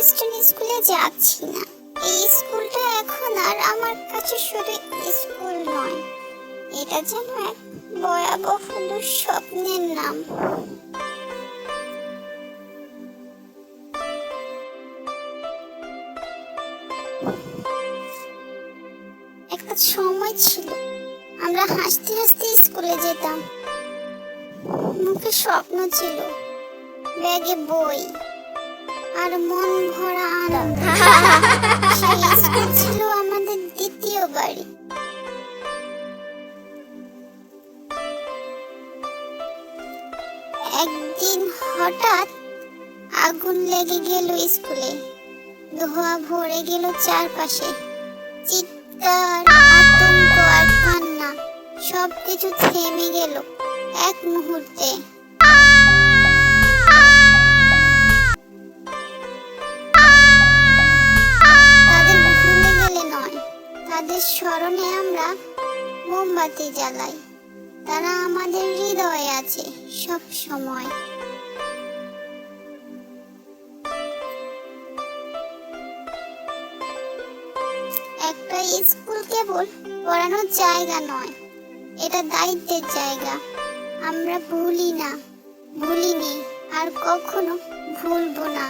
Western স্কুলে যাচ্ছি না। এই স্কুলটা এখন আর আমার কাছে শুধু স্কুল নয়, এটা যেন এক ভয়াবহ দুঃস্বপ্নের নাম। একটা সময় ছিল আমরা হাসতে হাসতে স্কুলে যেতাম, মুখে স্বপ্ন ছিল, ব্যাগে বই আর মন ভরা আনন্দ। সেই স্কুল ছিল আমাদের দ্বিতীয় বাড়ি। একদিন হঠাৎ আগুন লেগে গেল স্কুলে, ধোঁয়া ভরে গেল চারপাশে। চিৎকার, আতঙ্ক আর কান্না সবকিছু থেমে গেল এক মুহূর্তে। তাদের ভুলে গেলে নয়, তাদের স্মরণে আমরা মোমবাতি জ্বালাই। তারা আমাদের হৃদয়ে আছে সব সময়। একটা স্কুল কেবল পড়ানোর জায়গা নয়, এটা দায়িত্বের জায়গা। আমরা ভুলিনি আর কখনো ভুলবো না।